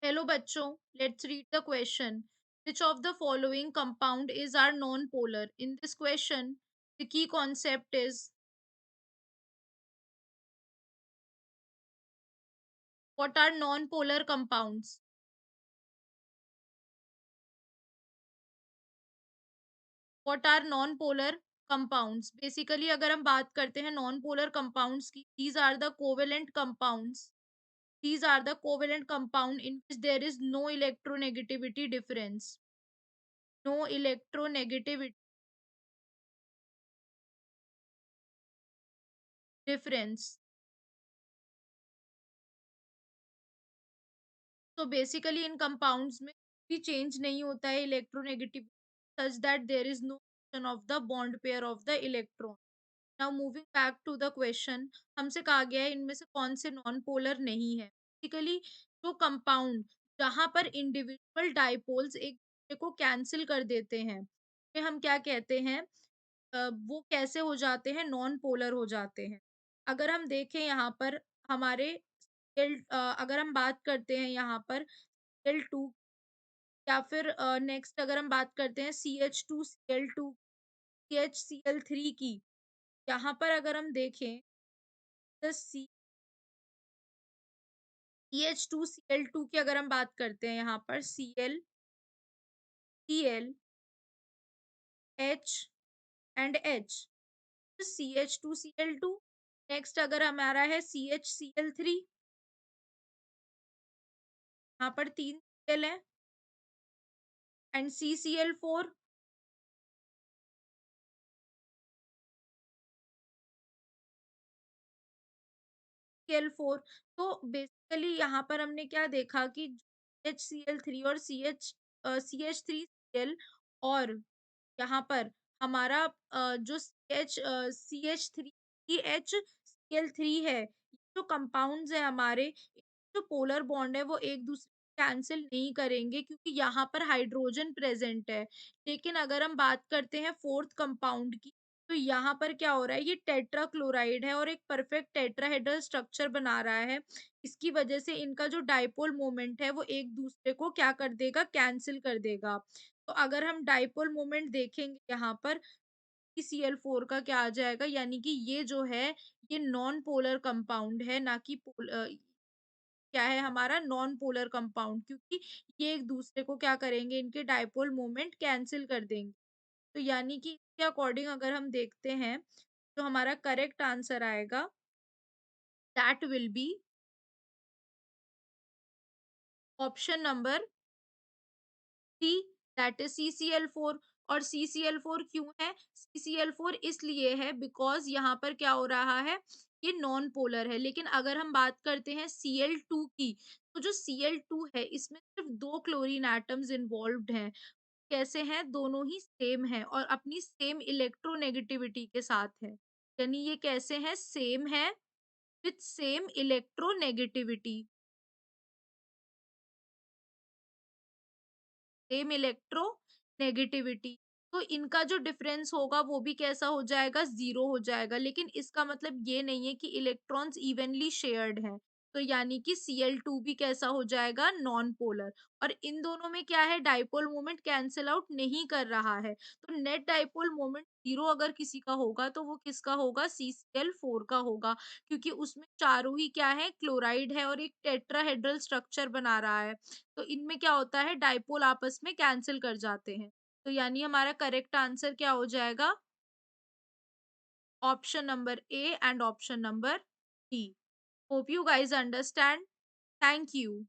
Hello bachcho, let's read the question. Which of the following compound is our non-polar? In this question, the key concept is what are non-polar compounds? What are non-polar compounds? Basically अगर हम बात करते हैं non-polar compounds की, these are the covalent compounds. These are the covalent compound in which there is no electronegativity difference. No electronegativity difference. तो basically इन compounds में भी चेंज नहीं होता है electronegative such that there is no motion of the bond pair of the electron. Now moving back to the question, हमसे कहा गया है इनमें से कौन से नॉन पोलर नहीं है। बेसिकली जो कंपाउंड जहां पर इंडिविजुअल डाइपोल्स एक दूसरे को कैंसिल कर देते हैं उन्हें हम क्या कहते हैं, वो कैसे हो जाते हैं, नॉन पोलर हो जाते हैं। अगर हम देखें यहाँ पर हमारे अगर हम बात करते हैं यहाँ पर Cl2 या फिर नेक्स्ट अगर हम बात करते हैं CH2Cl2 CHCl3 की, यहाँ पर अगर हम देखें तो CH2Cl2 की अगर हम बात करते हैं यहाँ पर Cl Cl H and H, CH2Cl2। Next अगर हमारा है CHCl3, यहाँ पर 3 Cl है एंड CCl4, Cl4। तो बेसिकली यहाँ पर हमने क्या देखा कि HCl3 और CH3Cl और यहाँ पर हमारा जो CH3 की HCl3 है, जो कंपाउंड्स है हमारे, जो पोलर बॉन्ड है वो एक दूसरे कैंसिल नहीं करेंगे क्योंकि यहाँ पर हाइड्रोजन प्रेजेंट है। लेकिन अगर हम बात करते हैं फोर्थ कंपाउंड की, तो यहाँ पर क्या हो रहा है, ये टेट्रा क्लोराइड है और एक परफेक्ट टेट्राहेड्रल स्ट्रक्चर बना रहा है। इसकी वजह से इनका जो डाइपोल मोमेंट है वो एक दूसरे को क्या कर देगा, कैंसिल कर देगा। तो अगर हम डाइपोल मोमेंट देखेंगे यहाँ पर, Cl4 का क्या आ जाएगा, यानी कि ये जो है ये नॉन पोलर कंपाउंड है, ना कि क्या है हमारा नॉन पोलर कंपाउंड, क्योंकि ये एक दूसरे को क्या करेंगे, इनके डाइपोल मोमेंट कैंसिल कर देंगे। तो यानी कि इसके अकॉर्डिंग अगर हम देखते हैं तो हमारा करेक्ट आंसर आएगा, that will be option number C, that is CCl4। और CCl4 क्यों है, CCl4 इसलिए है बिकॉज यहाँ पर क्या हो रहा है, ये नॉन पोलर है। लेकिन अगर हम बात करते हैं Cl2 की, तो जो Cl2 है इसमें सिर्फ 2 क्लोरीन एटम्स इन्वॉल्व्ड हैं। कैसे हैं, दोनों ही सेम है और अपनी सेम इलेक्ट्रोनेगेटिविटी के साथ है। यानी ये कैसे हैं, सेम है with same electronegativity, same electro negativity. तो इनका जो डिफरेंस होगा वो भी कैसा हो जाएगा, जीरो हो जाएगा। लेकिन इसका मतलब ये नहीं है कि इलेक्ट्रॉन्स इवनली शेयर्ड हैं। तो यानी कि Cl2 भी कैसा हो जाएगा, नॉन पोलर। और इन दोनों में क्या है, डाइपोल मोमेंट कैंसिल आउट नहीं कर रहा है। तो नेट डाइपोल मोमेंट जीरो अगर किसी का होगा तो वो किसका होगा, CCl4 का होगा, क्योंकि उसमें चारों ही क्या है, क्लोराइड है और एक टेट्राहेड्रल स्ट्रक्चर बना रहा है। तो इनमें क्या होता है, डाइपोल आपस में कैंसिल कर जाते हैं। तो यानी हमारा करेक्ट आंसर क्या हो जाएगा, option number A and option number D. Hope you guys understand. Thank you.